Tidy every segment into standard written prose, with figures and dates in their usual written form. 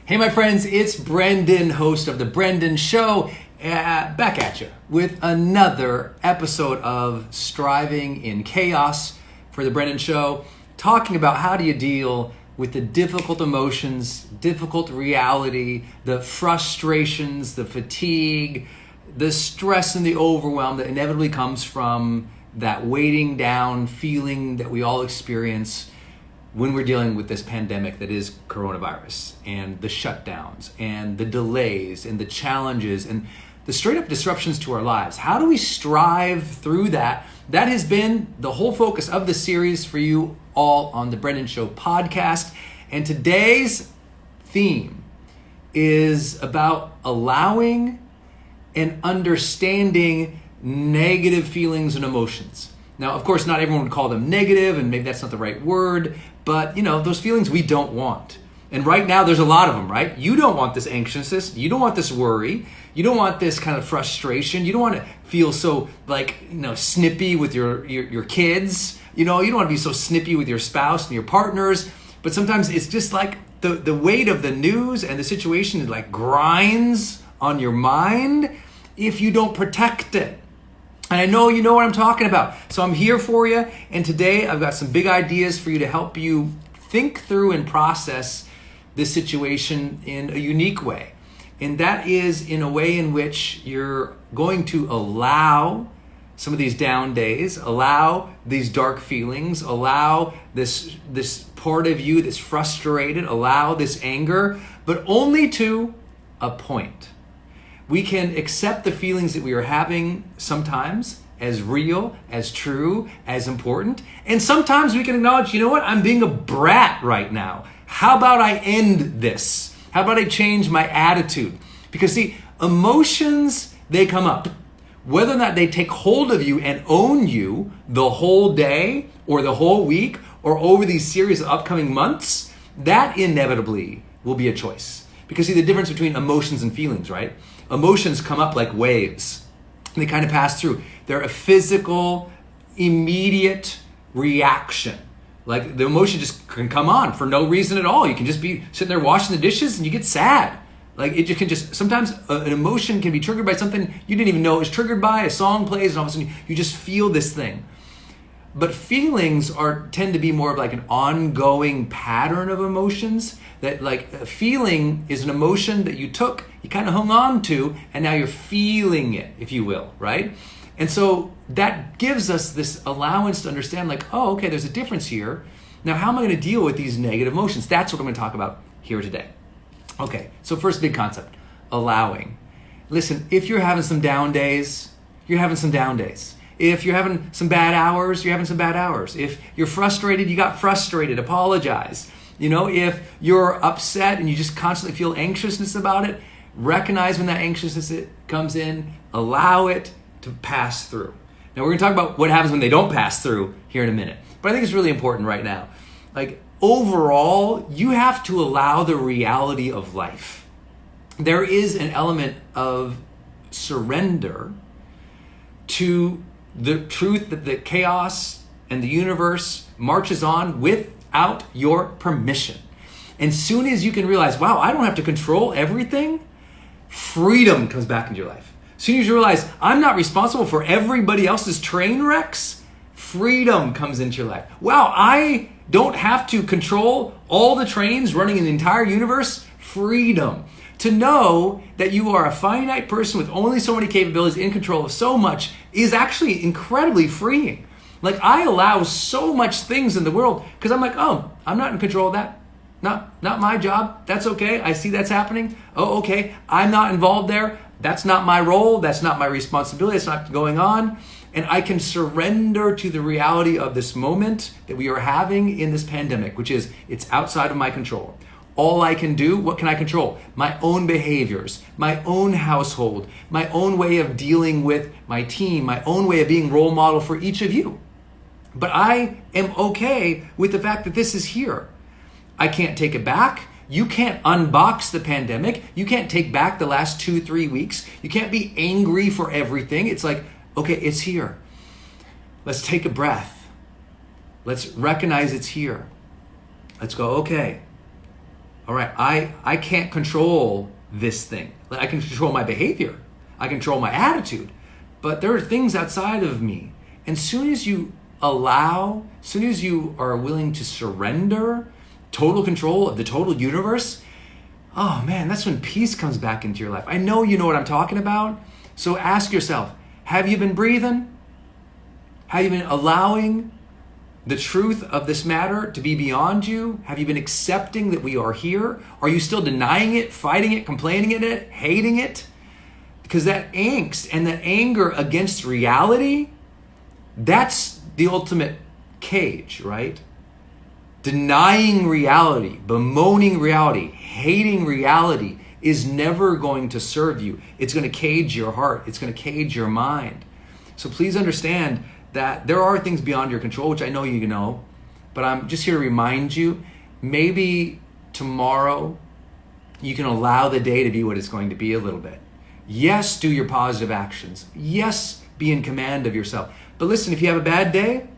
Hey, my friends, it's Brendon, host of The Brendon Show, back at you with another episode of Striving in Chaos for The Brendon Show, talking about how do you deal with the difficult emotions, difficult reality, the frustrations, the fatigue, the stress and the overwhelm that inevitably comes from that weighting down feeling that we all experience when we're dealing with this pandemic that is coronavirus, and the shutdowns and the delays and the challenges and the straight up disruptions to our lives. How do we strive through that? That has been the whole focus of the series for you all on the Brendon Show podcast. And today's theme is about allowing and understanding negative feelings and emotions. Now, of course, not everyone would call them negative, and maybe that's not the right word, but those feelings we don't want. And right now, there's a lot of them, right? You don't want this anxiousness. You don't want this worry. You don't want this kind of frustration. You don't want to feel so snippy with your kids. You don't want to be so snippy with your spouse and your partners. But sometimes it's just like the weight of the news and the situation like grinds on your mind if you don't protect it. And I know you know what I'm talking about. So I'm here for you. And today I've got some big ideas for you to help you think through and process this situation in a unique way. And that is in a way in which you're going to allow some of these down days, allow these dark feelings, allow this part of you that's frustrated, allow this anger, but only to a point. We can accept the feelings that we are having sometimes as real, as true, as important. And sometimes we can acknowledge, you know what, I'm being a brat right now. How about I end this? How about I change my attitude? Because see, emotions, they come up. Whether or not they take hold of you and own you the whole day or the whole week or over these series of upcoming months, that inevitably will be a choice. Because see, the difference between emotions and feelings, right? Emotions come up like waves. They kind of pass through. They're a physical, immediate reaction. Like the emotion just can come on for no reason at all. You can just be sitting there washing the dishes and you get sad. Like it just can sometimes an emotion can be triggered by something you didn't even know it was triggered by. A song plays and all of a sudden you just feel this thing. But feelings tend to be more of like an ongoing pattern of emotions. That like a feeling is an emotion that you took, you kind of hung on to, and now you're feeling it, if you will, right? And so that gives us this allowance to understand like, oh, okay, there's a difference here. Now, how am I going to deal with these negative emotions? That's what I'm going to talk about here today. Okay, so first big concept, allowing. Listen, if you're having some down days, you're having some down days. If you're having some bad hours, you're having some bad hours. If you're frustrated, you got frustrated, apologize. If you're upset and you just constantly feel anxiousness about it, recognize when that anxiousness comes in, allow it to pass through. Now we're going to talk about what happens when they don't pass through here in a minute. But I think it's really important right now. Like overall, you have to allow the reality of life. There is an element of surrender to the truth that the chaos and the universe marches on without your permission. And soon as you can realize, wow, I don't have to control everything, freedom comes back into your life. As soon as you realize I'm not responsible for everybody else's train wrecks, freedom comes into your life. Wow, I don't have to control all the trains running in the entire universe, freedom. To know that you are a finite person with only so many capabilities, in control of so much, is actually incredibly freeing. Like I allow so much things in the world because I'm like, oh, I'm not in control of that. Not my job. That's okay. I see that's happening. Oh, okay. I'm not involved there. That's not my role. That's not my responsibility. It's not going on. And I can surrender to the reality of this moment that we are having in this pandemic, which is it's outside of my control. All I can do, what can I control? My own behaviors, my own household, my own way of dealing with my team, my own way of being role model for each of you. But I am okay with the fact that this is here. I can't take it back. You can't unbox the pandemic. You can't take back the last 2-3 weeks. You can't be angry for everything. It's like, okay, it's here. Let's take a breath. Let's recognize it's here. Let's go, okay. all right, I can't control this thing. I can control my behavior. I control my attitude. But there are things outside of me. And soon as you soon as you are willing to surrender total control of the total universe, oh man, that's when peace comes back into your life. I know you know what I'm talking about. So ask yourself, have you been breathing? Have you been allowing the truth of this matter to be beyond you? Have you been accepting that we are here? Are you still denying it, fighting it, complaining it, hating it? Because that angst and that anger against reality, that's the ultimate cage, right? Denying reality, bemoaning reality, hating reality is never going to serve you. It's going to cage your heart. It's going to cage your mind. So please understand that there are things beyond your control, which I know you know, but I'm just here to remind you, maybe tomorrow you can allow the day to be what it's going to be a little bit. Yes, do your positive actions. Yes, be in command of yourself. But listen, if you have a bad day,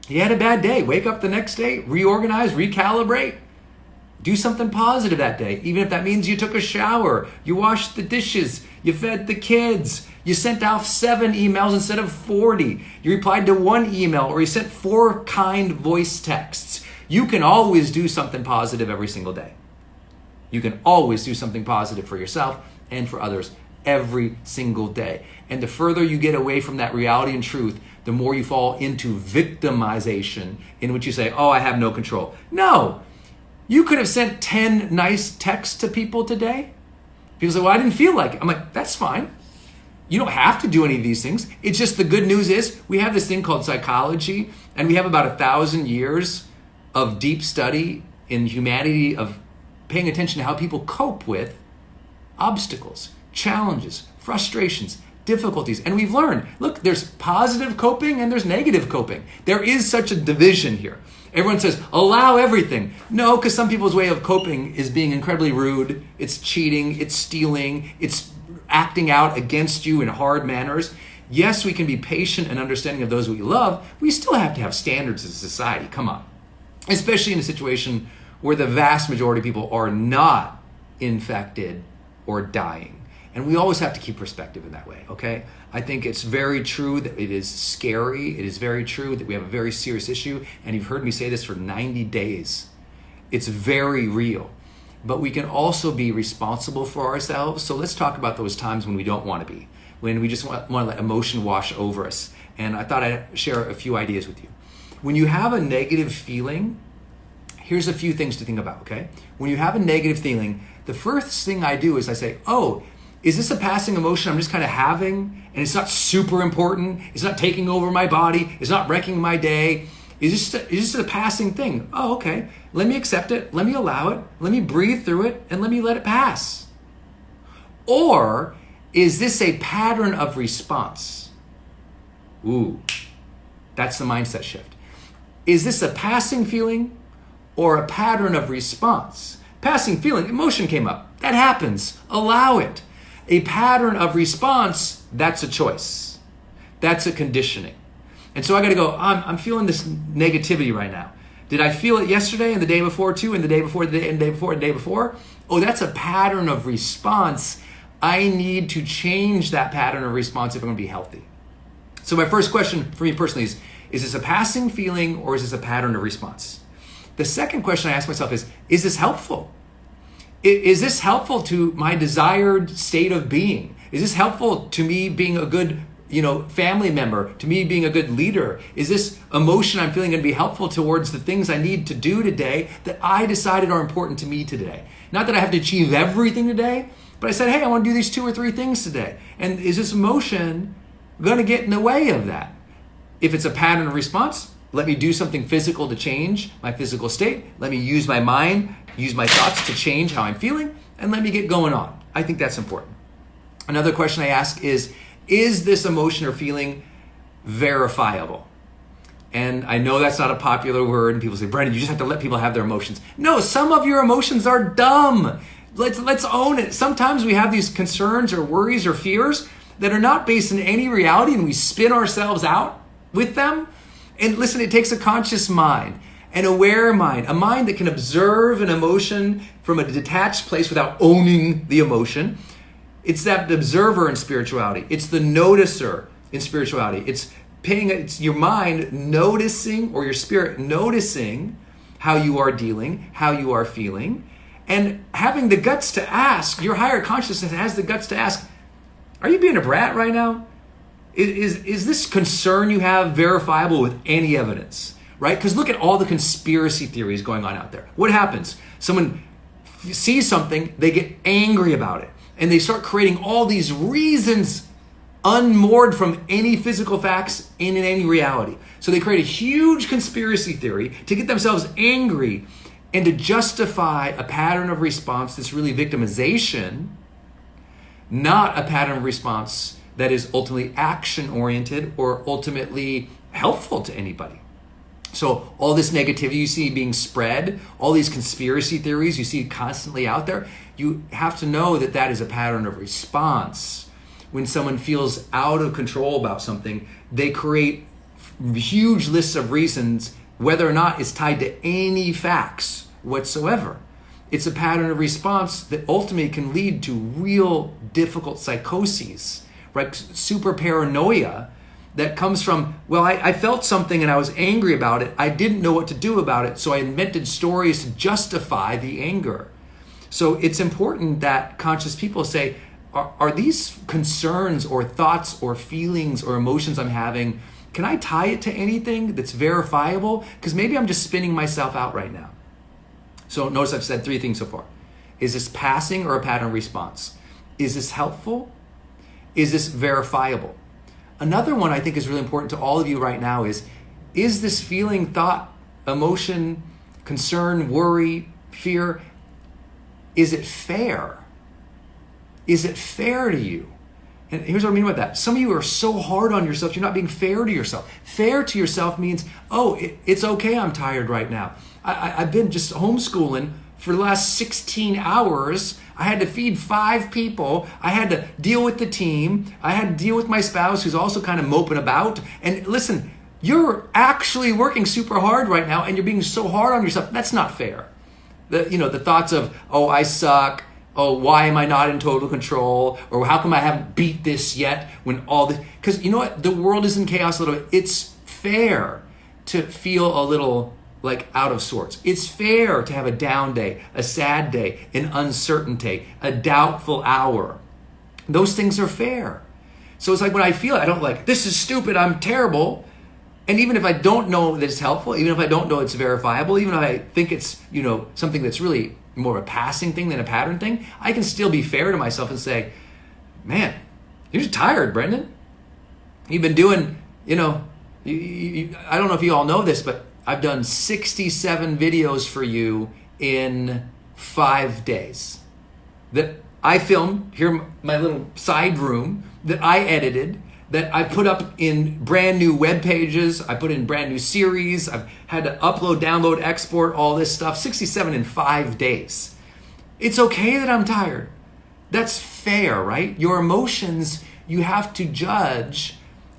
you had a bad day. Wake up the next day, reorganize, recalibrate. Do something positive that day, even if that means you took a shower, you washed the dishes, you fed the kids, you sent out 7 emails instead of 40, you replied to 1 email, or you sent 4 kind voice texts. You can always do something positive every single day. You can always do something positive for yourself and for others every single day. And the further you get away from that reality and truth, the more you fall into victimization, in which you say, oh, I have no control. No. You could have sent 10 nice texts to people today. People say, well, I didn't feel like it. I'm like, that's fine. You don't have to do any of these things. It's just the good news is we have this thing called psychology, and we have about 1,000 years of deep study in humanity of paying attention to how people cope with obstacles, challenges, frustrations, difficulties. And we've learned, look, there's positive coping and there's negative coping. There is such a division here. Everyone says, allow everything. No, because some people's way of coping is being incredibly rude. It's cheating, it's stealing, it's acting out against you in hard manners. Yes, we can be patient and understanding of those we love. We still have to have standards as a society. Come on. Especially in a situation where the vast majority of people are not infected or dying. And we always have to keep perspective in that way, okay? I think it's very true that it is scary. It is very true that we have a very serious issue. And you've heard me say this for 90 days. It's very real. But we can also be responsible for ourselves. So let's talk about those times when we don't want to be, when we just want to let emotion wash over us. And I thought I'd share a few ideas with you. When you have a negative feeling, here's a few things to think about, okay? When you have a negative feeling, the first thing I do is I say, oh, is this a passing emotion I'm just kind of having, and it's not super important? It's not taking over my body. It's not wrecking my day. It's just a passing thing. Oh, okay. Let me accept it. Let me allow it. Let me breathe through it, and let me let it pass. Or is this a pattern of response? Ooh, that's the mindset shift. Is this a passing feeling or a pattern of response? Passing feeling, emotion came up. That happens. Allow it. A pattern of response, that's a choice. That's a conditioning. And so I got to go, I'm feeling this negativity right now. Did I feel it yesterday and the day before too, and the day before, and the day before, and the day before? Oh, that's a pattern of response. I need to change that pattern of response if I'm going to be healthy. So my first question for me personally is this a passing feeling or is this a pattern of response? The second question I ask myself is this helpful? Is this helpful to my desired state of being? Is this helpful to me being a good, family member, to me being a good leader? Is this emotion I'm feeling going to be helpful towards the things I need to do today that I decided are important to me today? Not that I have to achieve everything today, but I said, hey, I want to do these 2 or 3 things today. And is this emotion going to get in the way of that? If it's a pattern of response, let me do something physical to change my physical state. Let me use my mind, use my thoughts to change how I'm feeling, and let me get going on. I think that's important. Another question I ask is this emotion or feeling verifiable? And I know that's not a popular word, and people say, Brendon, you just have to let people have their emotions. No, some of your emotions are dumb. Let's own it. Sometimes we have these concerns or worries or fears that are not based in any reality, and we spin ourselves out with them. And listen, it takes a conscious mind. An aware mind, a mind that can observe an emotion from a detached place without owning the emotion. It's that observer in spirituality. It's the noticer in spirituality. It's your mind noticing, or your spirit noticing how you are dealing, how you are feeling, and having the guts to ask. Your higher consciousness has the guts to ask, are you being a brat right now? Is this concern you have verifiable with any evidence? Right? Because look at all the conspiracy theories going on out there. What happens? Someone sees something, they get angry about it, and they start creating all these reasons unmoored from any physical facts in any reality. So they create a huge conspiracy theory to get themselves angry and to justify a pattern of response that's really victimization, not a pattern of response that is ultimately action-oriented or ultimately helpful to anybody. So all this negativity you see being spread, all these conspiracy theories you see constantly out there, you have to know that that is a pattern of response. When someone feels out of control about something, they create huge lists of reasons, whether or not it's tied to any facts whatsoever. It's a pattern of response that ultimately can lead to real difficult psychoses, right? Super paranoia that comes from, well, I felt something and I was angry about it. I didn't know what to do about it, so I invented stories to justify the anger. So it's important that conscious people say, are these concerns or thoughts or feelings or emotions I'm having, can I tie it to anything that's verifiable? Because maybe I'm just spinning myself out right now. So notice I've said 3 things so far. Is this passing or a pattern response? Is this helpful? Is this verifiable? Another one I think is really important to all of you right now is this feeling, thought, emotion, concern, worry, fear, is it fair? Is it fair to you? And here's what I mean by that. Some of you are so hard on yourself, you're not being fair to yourself. Fair to yourself means, it's okay, I'm tired right now. I've been just homeschooling for the last 16 hours. I had to feed 5 people. I had to deal with the team. I had to deal with my spouse who's also kind of moping about. And listen, you're actually working super hard right now and you're being so hard on yourself. That's not fair. The thoughts of, I suck. Why am I not in total control? Or how come I haven't beat this yet when all this, because you know what? The world is in chaos a little bit. It's fair to feel a little like out of sorts. It's fair to have a down day, a sad day, an uncertain day, a doubtful hour. Those things are fair. So it's like when I feel it, I don't like, this is stupid, I'm terrible. And even if I don't know that it's helpful, even if I don't know it's verifiable, even if I think it's, something that's really more of a passing thing than a pattern thing, I can still be fair to myself and say, man, you're tired, Brendon. You've been doing, I don't know if you all know this, but I've done 67 videos for you in 5 days that I filmed here, my little side room, that I edited, that I put up in brand new web pages. I put in brand new series. I've had to upload, download, export, all this stuff. 67 in 5 days. It's okay that I'm tired. That's fair, right? Your emotions, you have to judge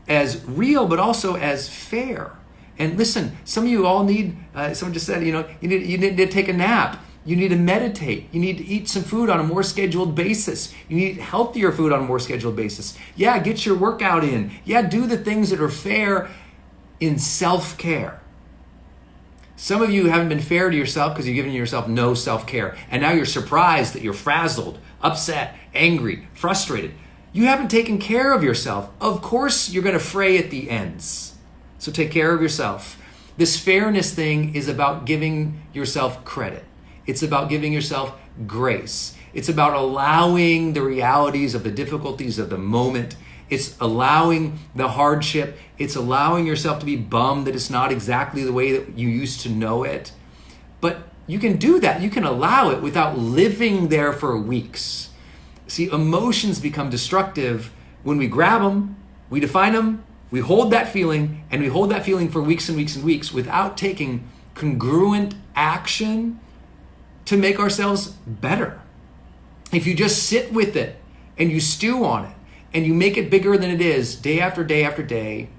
as real, but also as fair. And listen, some of you all need, someone just said, you need to take a nap. You need to meditate. You need to eat some food on a more scheduled basis. You need healthier food on a more scheduled basis. Yeah, get your workout in. Yeah, do the things that are fair in self-care. Some of you haven't been fair to yourself because you've given yourself no self-care. And now you're surprised that you're frazzled, upset, angry, frustrated. You haven't taken care of yourself. Of course, you're going to fray at the ends. So take care of yourself. This fairness thing is about giving yourself credit. It's about giving yourself grace. It's about allowing the realities of the difficulties of the moment. It's allowing the hardship. It's allowing yourself to be bummed that it's not exactly the way that you used to know it. But you can do that. You can allow it without living there for weeks. See, emotions become destructive when we grab them, we define them, we hold that feeling, and we hold that feeling for weeks and weeks and weeks without taking congruent action to make ourselves better. If you just sit with it and you stew on it and you make it bigger than it is day after day after day,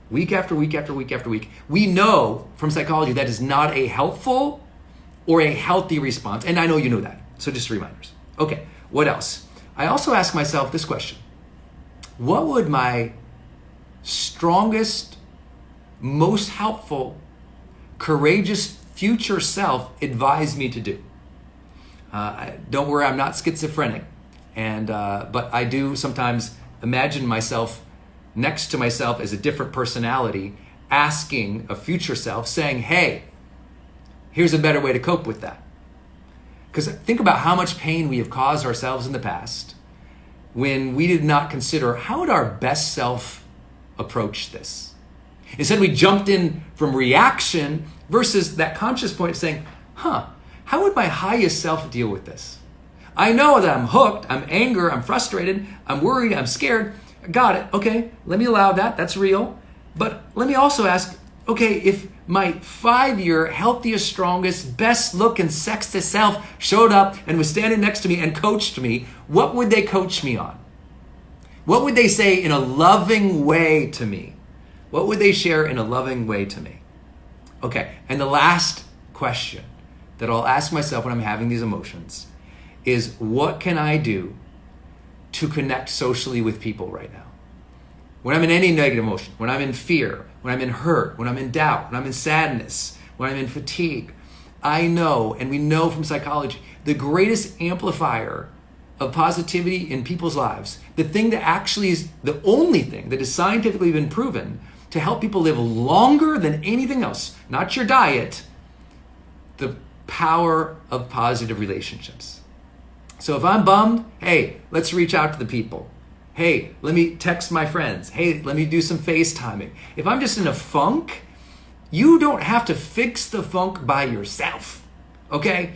week after week after week after week, we know from psychology that is not a helpful or a healthy response. And I know you know that. So just reminders. Okay, what else? I also ask myself this question. What would my strongest, most helpful, courageous future self advise me to do? Don't worry, I'm not schizophrenic. But I do sometimes imagine myself next to myself as a different personality, asking a future self, saying, hey, here's a better way to cope with that. Because think about how much pain we have caused ourselves in the past when we did not consider how would our best self approach this. Instead, we jumped in from reaction versus that conscious point of saying, how would my highest self deal with this? I know that I'm hooked, I'm angry, I'm frustrated, I'm worried, I'm scared. Got it. Okay, let me allow that. That's real. But let me also ask, okay, if my 5-year healthiest, strongest, best looking, sexiest self showed up and was standing next to me and coached me, what would they coach me on? What would they say in a loving way to me? What would they share in a loving way to me? Okay, and the last question that I'll ask myself when I'm having these emotions is, what can I do to connect socially with people right now? When I'm in any negative emotion, when I'm in fear, when I'm in hurt, when I'm in doubt, when I'm in sadness, when I'm in fatigue, I know, and we know from psychology, the greatest amplifier of positivity in people's lives, the thing that actually is the only thing that is scientifically been proven to help people live longer than anything else, not your diet, the power of positive relationships. So if I'm bummed, hey, let's reach out to the people. Hey, let me text my friends. Hey, let me do some FaceTiming. If I'm just in a funk, you don't have to fix the funk by yourself, okay?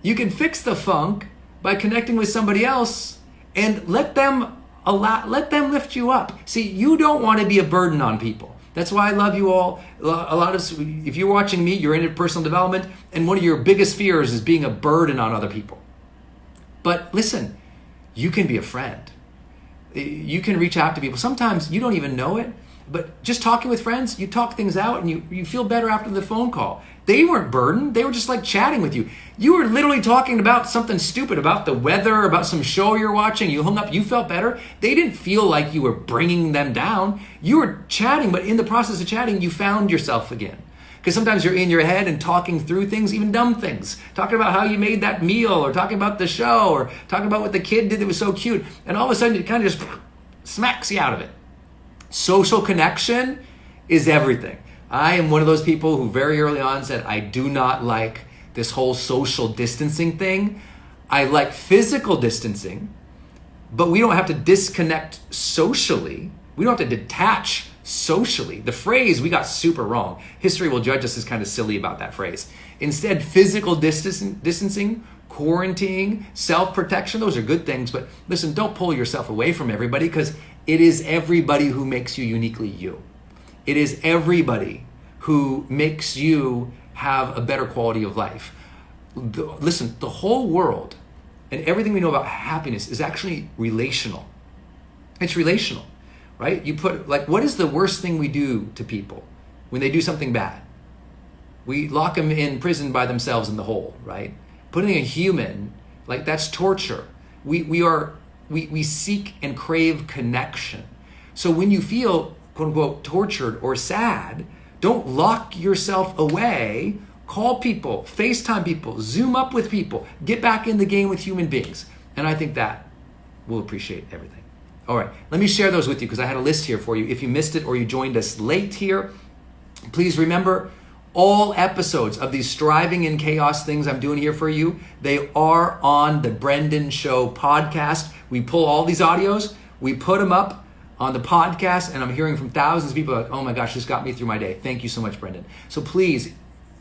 You can fix the funk by connecting with somebody else and let them lift you up. See, you don't want to be a burden on people. That's why I love you all. If you're watching me, you're into personal development, and one of your biggest fears is being a burden on other people. But listen, you can be a friend. You can reach out to people. Sometimes you don't even know it, but just talking with friends, you talk things out and you feel better after the phone call. They weren't burdened. They were just like chatting with you. You were literally talking about something stupid, about the weather, about some show you're watching. You hung up, you felt better. They didn't feel like you were bringing them down. You were chatting, but in the process of chatting, you found yourself again. Because sometimes you're in your head and talking through things, even dumb things. Talking about how you made that meal, or talking about the show, or talking about what the kid did that was so cute. And all of a sudden, it kind of just smacks you out of it. Social connection is everything. I am one of those people who very early on said, I do not like this whole social distancing thing. I like physical distancing, but we don't have to disconnect socially. We don't have to detach socially. The phrase we got super wrong. History will judge us as kind of silly about that phrase. Instead, physical distancing, quarantining, self-protection, those are good things. But listen, don't pull yourself away from everybody, because it is everybody who makes you uniquely you. It is everybody who makes you have a better quality of life. Listen, the whole world and everything we know about happiness is actually relational. It's relational. Right? You put, like, what is the worst thing we do to people when they do something bad? We lock them in prison by themselves in the hole, right? Putting a human, like, that's torture. We seek and crave connection. So when you feel, quote unquote, tortured or sad, don't lock yourself away. Call people, FaceTime people, Zoom up with people, get back in the game with human beings. And I think that will appreciate everything. All right, let me share those with you because I had a list here for you. If you missed it or you joined us late here, please remember all episodes of these striving in chaos things I'm doing here for you, they are on the Brendon Show podcast. We pull all these audios, we put them up on the podcast, and I'm hearing from thousands of people like, oh my gosh, this got me through my day. Thank you so much, Brendon. So please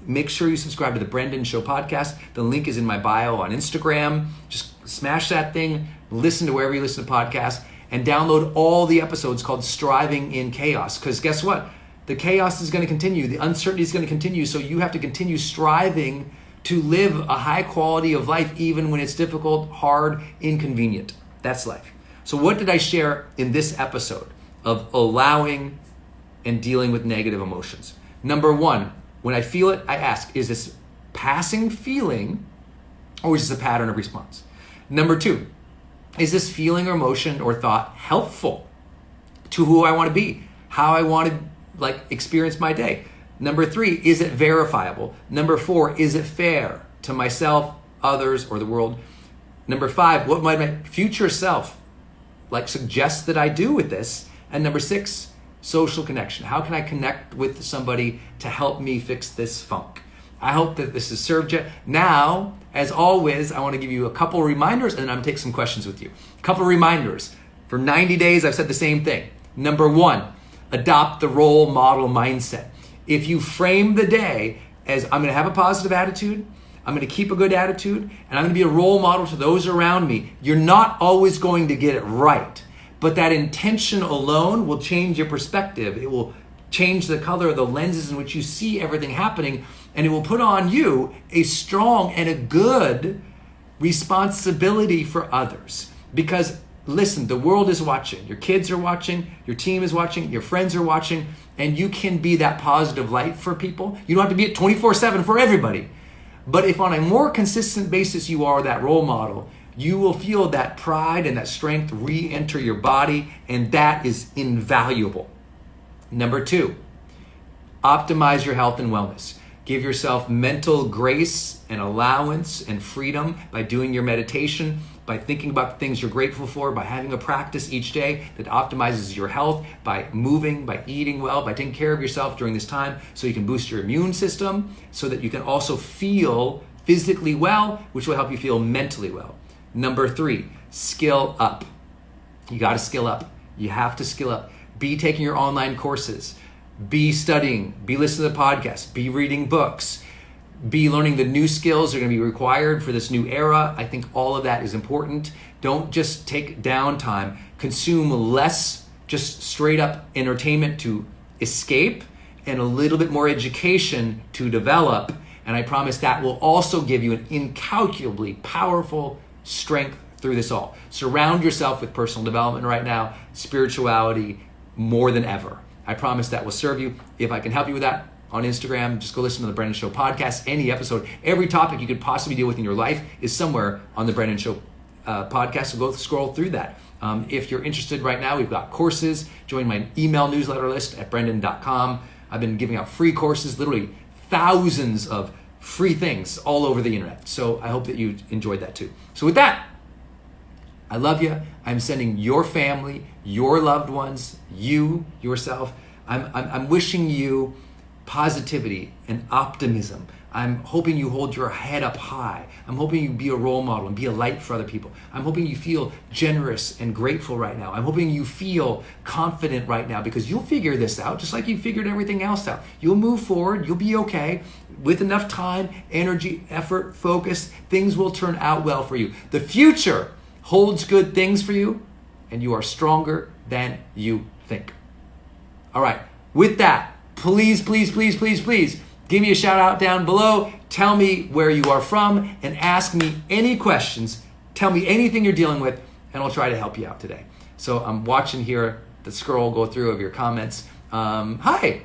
make sure you subscribe to the Brendon Show podcast. The link is in my bio on Instagram. Just smash that thing, listen to wherever you listen to podcasts, and download all the episodes called Striving in Chaos. Because guess what? The chaos is going to continue. The uncertainty is going to continue. So you have to continue striving to live a high quality of life, even when it's difficult, hard, inconvenient. That's life. So what did I share in this episode of allowing and dealing with negative emotions. Number one, when I feel it, I ask, is this passing feeling or is this a pattern of response? Number two, is this feeling or emotion or thought helpful to who I want to be, how I want to experience my day? Number three, is it verifiable? Number four, is it fair to myself, others, or the world? Number five, what might my future self suggest that I do with this? And number six, social connection. How can I connect with somebody to help me fix this funk? I hope that this has served you. Now, as always, I want to give you a couple reminders and then I'm going to take some questions with you. A couple reminders. For 90 days, I've said the same thing. Number one, adopt the role model mindset. If you frame the day as I'm going to have a positive attitude, I'm going to keep a good attitude, and I'm going to be a role model to those around me, you're not always going to get it right. But that intention alone will change your perspective. It will change the color of the lenses in which you see everything happening, and it will put on you a strong and a good responsibility for others. Because listen, the world is watching. Your kids are watching, your team is watching, your friends are watching, and you can be that positive light for people. You don't have to be at 24/7 for everybody. But if on a more consistent basis you are that role model, you will feel that pride and that strength re-enter your body, and that is invaluable. Number two, optimize your health and wellness. Give yourself mental grace and allowance and freedom by doing your meditation, by thinking about the things you're grateful for, by having a practice each day that optimizes your health, by moving, by eating well, by taking care of yourself during this time so you can boost your immune system, so that you can also feel physically well, which will help you feel mentally well. Number three, skill up. You got to skill up. You have to skill up. Be taking your online courses. Be studying. Be listening to podcasts. Be reading books. Be learning the new skills that are going to be required for this new era. I think all of that is important. Don't just take downtime. Consume less just straight up entertainment to escape and a little bit more education to develop. And I promise that will also give you an incalculably powerful strength through this all. Surround yourself with personal development right now, spirituality more than ever. I promise that will serve you. If I can help you with that on Instagram, just go listen to the Brendon Show podcast, any episode. Every topic you could possibly deal with in your life is somewhere on the Brendon Show podcast, so go scroll through that. If you're interested right now, we've got courses. Join my email newsletter list at brendon.com. I've been giving out free courses, literally thousands of free things all over the internet. So I hope that you enjoyed that too. So with that, I love you. I'm sending your family, your loved ones, you, yourself. I'm wishing you positivity and optimism. I'm hoping you hold your head up high. I'm hoping you be a role model and be a light for other people. I'm hoping you feel generous and grateful right now. I'm hoping you feel confident right now, because you'll figure this out just like you figured everything else out. You'll move forward. You'll be okay. With enough time, energy, effort, focus, things will turn out well for you. The future holds good things for you, and you are stronger than you think. All right. With that, please, please, please, please, please give me a shout out down below. Tell me where you are from and ask me any questions. Tell me anything you're dealing with, and I'll try to help you out today. So I'm watching here the scroll go through of your comments. Hi.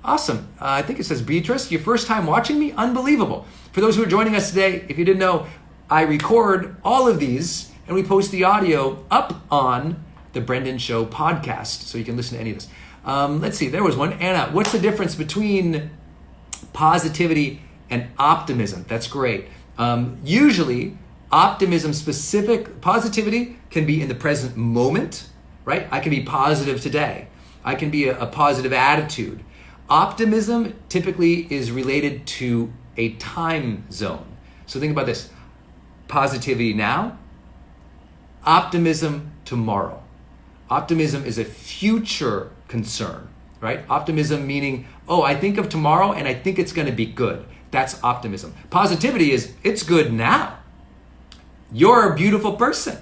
Awesome. I think it says Beatrice, your first time watching me? Unbelievable. For those who are joining us today, if you didn't know, I record all of these and we post the audio up on the Brendon Show podcast, so you can listen to any of this. Let's see, there was one. Anna, what's the difference between positivity and optimism? That's great. Usually, optimism specific, positivity can be in the present moment, right? I can be positive today. I can be a positive attitude. Optimism typically is related to a time zone. So think about this. Positivity now, optimism tomorrow. Optimism is a future concern, right? Optimism meaning, oh, I think of tomorrow and I think it's going to be good. That's optimism. Positivity is, it's good now. You're a beautiful person.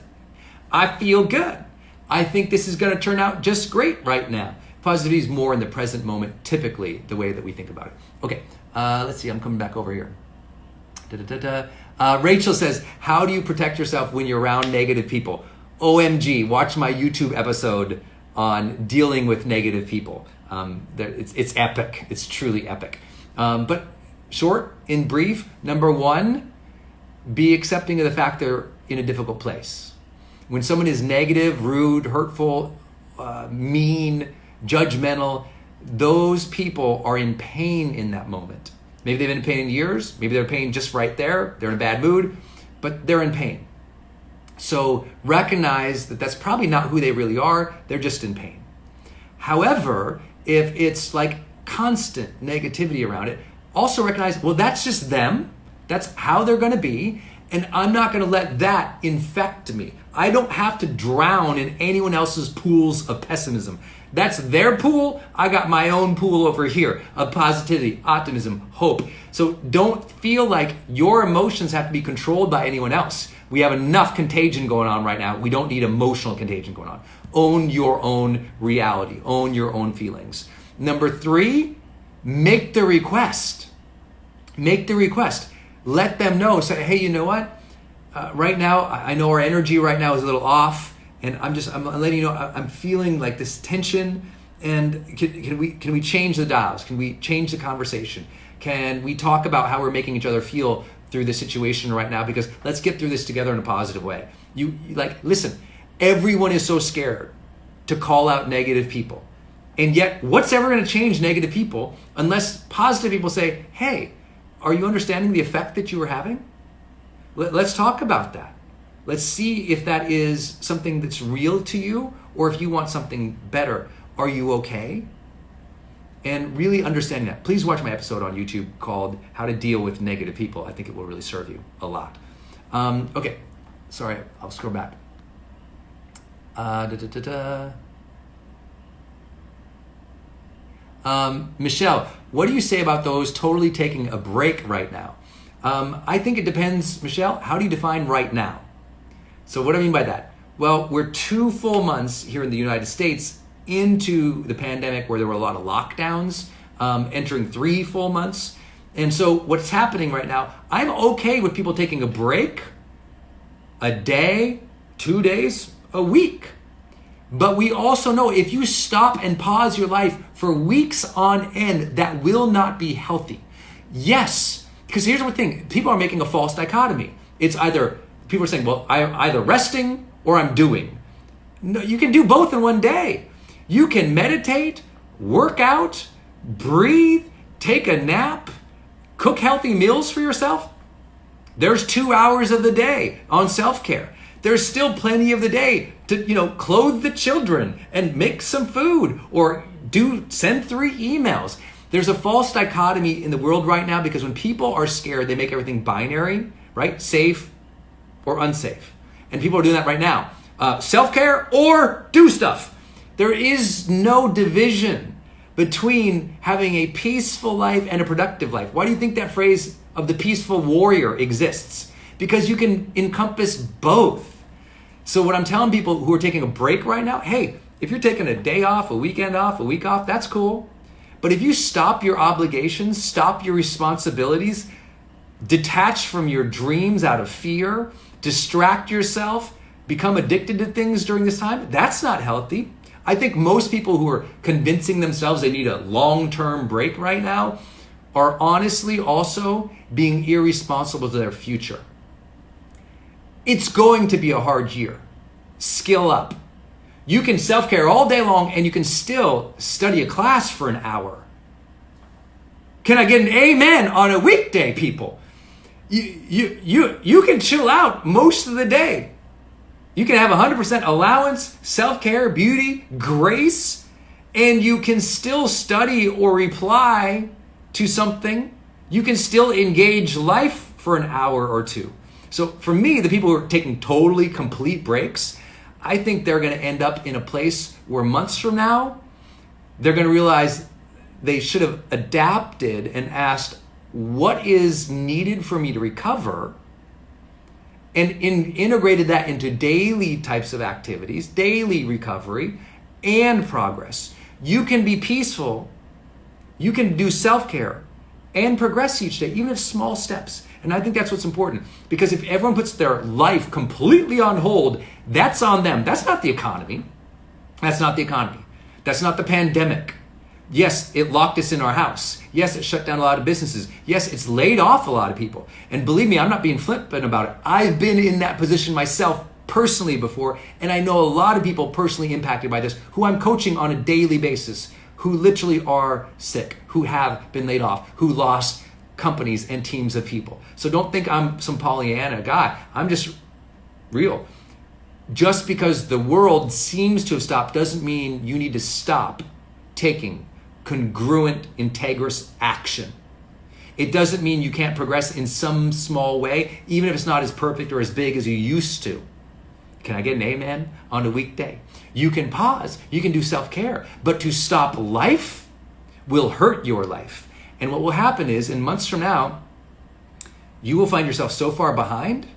I feel good. I think this is going to turn out just great right now. Positivity is more in the present moment, typically, the way that we think about it. Okay, let's see, I'm coming back over here. Rachel says, how do you protect yourself when you're around negative people? OMG, watch my YouTube episode on dealing with negative people. It's epic. It's truly epic. But short, in brief, number one, be accepting of the fact they're in a difficult place. When someone is negative, rude, hurtful, mean, judgmental, those people are in pain in that moment. Maybe they've been in pain in years. Maybe they're in pain just right there. They're in a bad mood, but they're in pain. So recognize that that's probably not who they really are. They're just in pain. However, if it's like constant negativity around it, also recognize, well, that's just them. That's how they're going to be. And I'm not going to let that infect me. I don't have to drown in anyone else's pools of pessimism. That's their pool. I got my own pool over here of positivity, optimism, hope. So don't feel like your emotions have to be controlled by anyone else. We have enough contagion going on right now. We don't need emotional contagion going on. Own your own reality. Own your own feelings. Number three, make the request. Make the request. Let them know. Say, hey, you know what? Right now, I know our energy right now is a little off. And I'm letting you know, I'm feeling like this tension, and can we change the dials? Can we change the conversation? Can we talk about how we're making each other feel through this situation right now? Because let's get through this together in a positive way. Listen, everyone is so scared to call out negative people. And yet, what's ever going to change negative people unless positive people say, hey, are you understanding the effect that you were having? Let's talk about that. Let's see if that is something that's real to you, or if you want something better. Are you okay? And really understanding that. Please watch my episode on YouTube called How to Deal with Negative People. I think it will really serve you a lot. Okay, sorry, I'll scroll back. Michelle, what do you say about those totally taking a break right now? I think it depends, Michelle, how do you define right now? So what do I mean by that? Well, we're 2 full months here in the United States into the pandemic where there were a lot of lockdowns, entering 3 full months. And so what's happening right now, I'm okay with people taking a break, a day, 2 days, a week. But we also know if you stop and pause your life for weeks on end, that will not be healthy. Yes, because here's the thing, people are making a false dichotomy. It's either, people are saying, well, I'm either resting or I'm doing. No, you can do both in one day. You can meditate, work out, breathe, take a nap, cook healthy meals for yourself. There's 2 hours of the day on self-care. There's still plenty of the day to, clothe the children and make some food or send 3 emails. There's a false dichotomy in the world right now because when people are scared, they make everything binary, right? Safe or unsafe. And people are doing that right now. Self-care or do stuff. There is no division between having a peaceful life and a productive life. Why do you think that phrase of the peaceful warrior exists? Because you can encompass both. So what I'm telling people who are taking a break right now, hey, if you're taking a day off, a weekend off, a week off, that's cool. But if you stop your obligations, stop your responsibilities, detach from your dreams out of fear, distract yourself, become addicted to things during this time, that's not healthy. I think most people who are convincing themselves they need a long-term break right now are honestly also being irresponsible to their future. It's going to be a hard year. Skill up. You can self-care all day long and you can still study a class for an hour. Can I get an amen on a weekday, people? You can chill out most of the day. You can have 100% allowance, self-care, beauty, grace, and you can still study or reply to something. You can still engage life for an hour or 2. So for me, the people who are taking totally complete breaks, I think they're going to end up in a place where months from now, they're going to realize they should have adapted and asked, what is needed for me to recover? And integrated that into daily types of activities, daily recovery and progress. You can be peaceful. You can do self-care and progress each day, even if small steps. And I think that's what's important, because if everyone puts their life completely on hold, that's on them. That's not the economy. That's not the economy. That's not the pandemic. Yes, it locked us in our house. Yes, it shut down a lot of businesses. Yes, it's laid off a lot of people. And believe me, I'm not being flippant about it. I've been in that position myself personally before, and I know a lot of people personally impacted by this who I'm coaching on a daily basis, who literally are sick, who have been laid off, who lost companies and teams of people. So don't think I'm some Pollyanna guy. I'm just real. Just because the world seems to have stopped doesn't mean you need to stop taking congruent, integrous action. It doesn't mean you can't progress in some small way, even if it's not as perfect or as big as you used to. Can I get an amen on a weekday? You can pause, you can do self-care, but to stop life will hurt your life. And what will happen is, in months from now, you will find yourself so far behind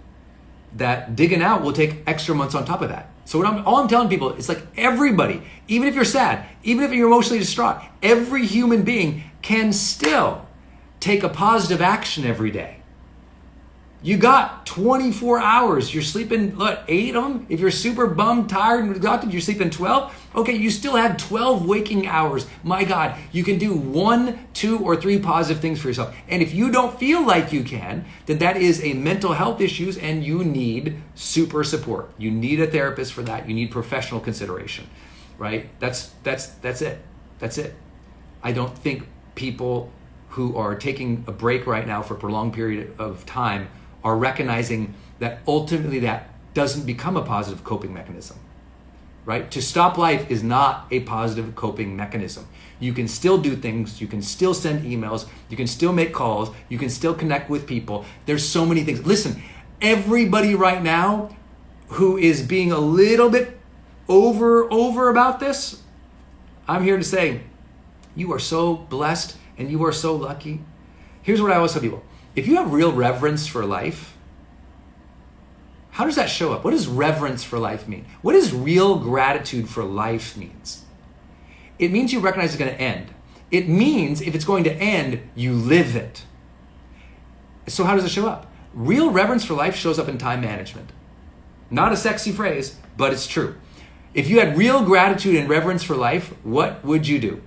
that digging out will take extra months on top of that. So all I'm telling people is like everybody, even if you're sad, even if you're emotionally distraught, every human being can still take a positive action every day. You got 24 hours. You're sleeping, 8 of them? If you're super bummed, tired, and exhausted, you're sleeping 12? Okay, you still have 12 waking hours. My God, you can do 1, 2, or 3 positive things for yourself. And if you don't feel like you can, then that is a mental health issues and you need super support. You need a therapist for that. You need professional consideration, right? That's it. That's it. I don't think people who are taking a break right now for a prolonged period of time are recognizing that ultimately that doesn't become a positive coping mechanism, right? To stop life is not a positive coping mechanism. You can still do things, you can still send emails, you can still make calls, you can still connect with people. There's so many things. Listen, everybody right now who is being a little bit over about this, I'm here to say, you are so blessed and you are so lucky. Here's what I always tell people. If you have real reverence for life, how does that show up? What does reverence for life mean? What does real gratitude for life means? It means you recognize it's going to end. It means if it's going to end, you live it. So how does it show up? Real reverence for life shows up in time management. Not a sexy phrase, but it's true. If you had real gratitude and reverence for life, what would you do?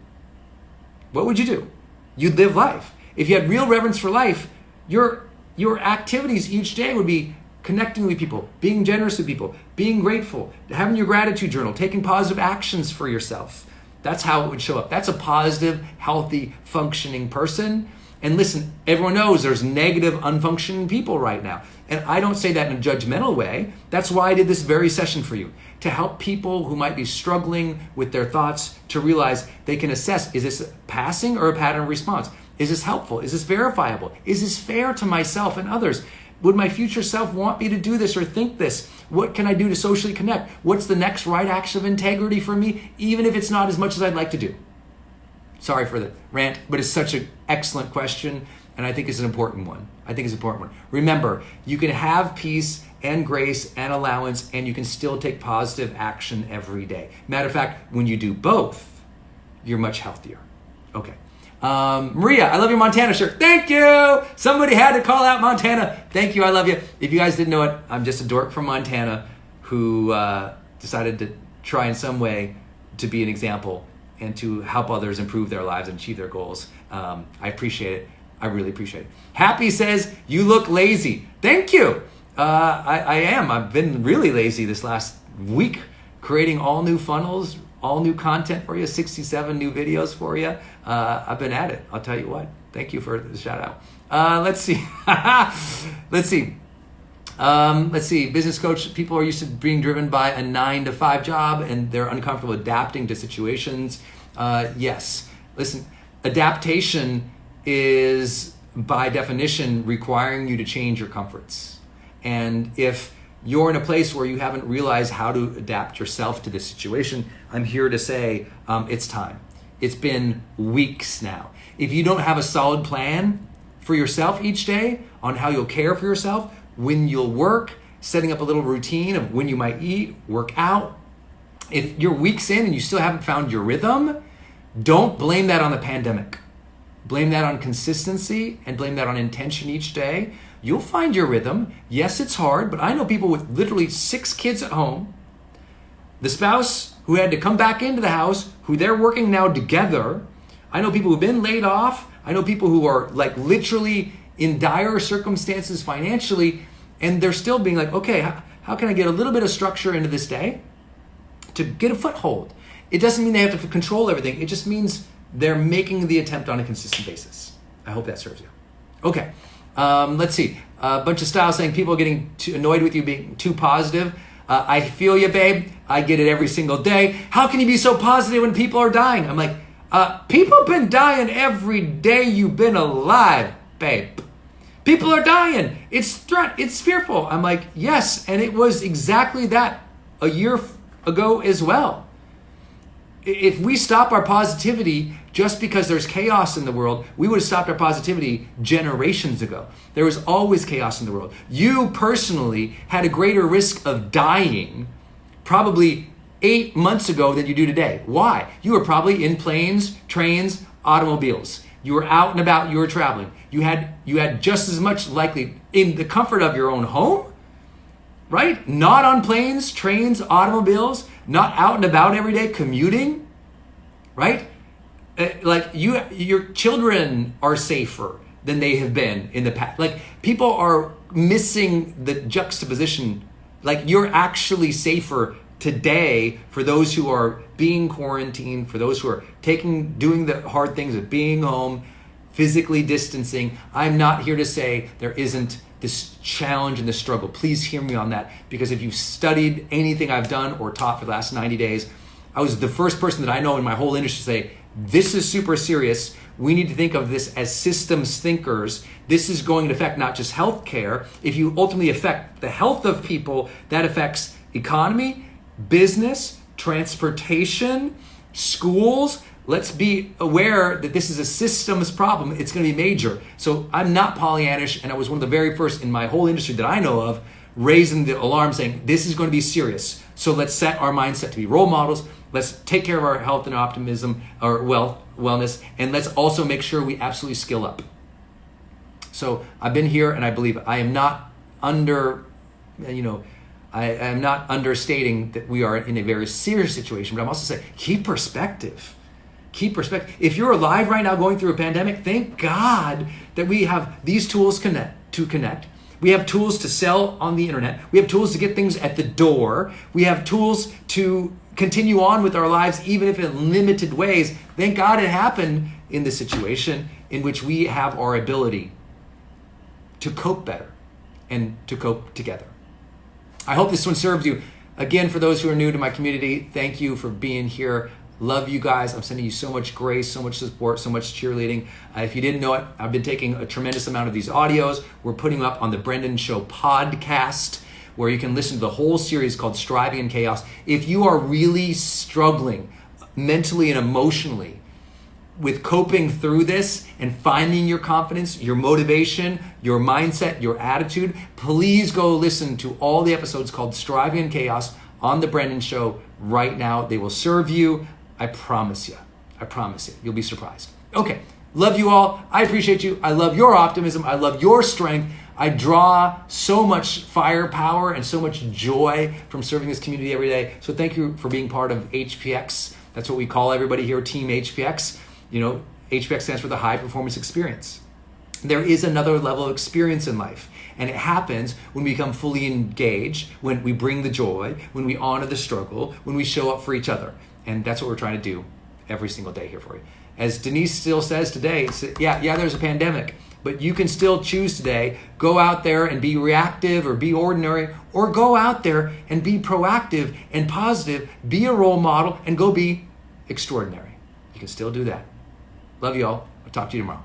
What would you do? You'd live life. If you had real reverence for life, your activities each day would be connecting with people, being generous with people, being grateful, having your gratitude journal, taking positive actions for yourself. That's how it would show up. That's a positive, healthy, functioning person. And listen, everyone knows there's negative, unfunctioning people right now. And I don't say that in a judgmental way. That's why I did this very session for you, to help people who might be struggling with their thoughts to realize they can assess, is this passing or a pattern of response? Is this helpful? Is this verifiable? Is this fair to myself and others? Would my future self want me to do this or think this? What can I do to socially connect? What's the next right action of integrity for me, even if it's not as much as I'd like to do? Sorry for the rant, but it's such an excellent question, and I think it's an important one. Remember, you can have peace and grace and allowance, and you can still take positive action every day. Matter of fact, when you do both, you're much healthier. Okay. Maria, I love your Montana shirt. Thank you. Somebody had to call out Montana. Thank you. I love you. If you guys didn't know it, I'm just a dork from Montana who decided to try in some way to be an example and to help others improve their lives and achieve their goals. I appreciate it. I really appreciate it. Happy says, you look lazy. Thank you. I am. I've been really lazy this last week, creating all new funnels, all new content for you, 67 new videos for you. I've been at it. I'll tell you what. Thank you for the shout out. Let's see. Let's see. Business coach, people are used to being driven by a 9-to-5 job and they're uncomfortable adapting to situations. Yes. Listen, adaptation is by definition requiring you to change your comforts. And if you're in a place where you haven't realized how to adapt yourself to this situation, I'm here to say it's time. It's been weeks now. If you don't have a solid plan for yourself each day on how you'll care for yourself, when you'll work, setting up a little routine of when you might eat, work out, if you're weeks in and you still haven't found your rhythm, don't blame that on the pandemic. Blame that on consistency and blame that on intention each day. You'll find your rhythm. Yes, it's hard, but I know people with literally 6 kids at home, the spouse who had to come back into the house, who they're working now together, I know people who've been laid off. I know people who are like literally in dire circumstances financially, and they're still being like, okay, how can I get a little bit of structure into this day to get a foothold? It doesn't mean they have to control everything. It just means they're making the attempt on a consistent basis. I hope that serves you. Okay, let's see. A bunch of styles saying people are getting too annoyed with you being too positive. I feel you, babe. I get it every single day. How can you be so positive when people are dying? I'm like, people have been dying every day you've been alive, babe. People are dying. It's threat. It's fearful. I'm like, yes, and it was exactly that a year ago as well. If we stop our positivity just because there's chaos in the world, we would have stopped our positivity generations ago. There was always chaos in the world. You personally had a greater risk of dying probably 8 months ago than you do today. Why? You were probably in planes, trains, automobiles. You were out and about, you were traveling. You had just as much likely in the comfort of your own home, right? Not on planes, trains, automobiles, not out and about every day commuting, right? Like your children are safer than they have been in the past. Like people are missing the juxtaposition. Like you're actually safer today for those who are being quarantined, for those who are doing the hard things of being home, physically distancing. I'm not here to say there isn't this challenge and this struggle. Please hear me on that, because if you've studied anything I've done or taught for the last 90 days, I was the first person that I know in my whole industry to say, this is super serious. We need to think of this as systems thinkers. This is going to affect not just healthcare. If you ultimately affect the health of people, that affects economy, business, transportation, schools. Let's be aware that this is a systems problem. It's going to be major. So I'm not Pollyannish, and I was one of the very first in my whole industry that I know of raising the alarm saying this is going to be serious. So let's set our mindset to be role models. Let's take care of our health and optimism, or wellness, and let's also make sure we absolutely skill up. So I've been here, and I believe it. I am not I am not understating that we are in a very serious situation, but I'm also saying keep perspective. Keep perspective. If you're alive right now going through a pandemic, thank God that we have these tools to connect. We have tools to sell on the internet. We have tools to get things at the door. We have tools to continue on with our lives, even if in limited ways. Thank God it happened in this situation in which we have our ability to cope better and to cope together. I hope this one served you. Again, for those who are new to my community, thank you for being here. Love you guys. I'm sending you so much grace, so much support, so much cheerleading. If you didn't know it, I've been taking a tremendous amount of these audios. We're putting them up on the Brendon Show podcast, where you can listen to the whole series called Striving in Chaos. If you are really struggling mentally and emotionally with coping through this and finding your confidence, your motivation, your mindset, your attitude, please go listen to all the episodes called Striving in Chaos on the Brendon Show right now. They will serve you. I promise you. I promise you. You'll be surprised. Okay. Love you all. I appreciate you. I love your optimism. I love your strength. I draw so much firepower and so much joy from serving this community every day. So thank you for being part of HPX. That's what we call everybody here, Team HPX. You know, HPX stands for the High Performance Experience. There is another level of experience in life, and it happens when we become fully engaged, when we bring the joy, when we honor the struggle, when we show up for each other. And that's what we're trying to do every single day here for you. As Denise still says today, yeah, there's a pandemic, but you can still choose today, go out there and be reactive or be ordinary, or go out there and be proactive and positive, be a role model, and go be extraordinary. You can still do that. Love you all. I'll talk to you tomorrow.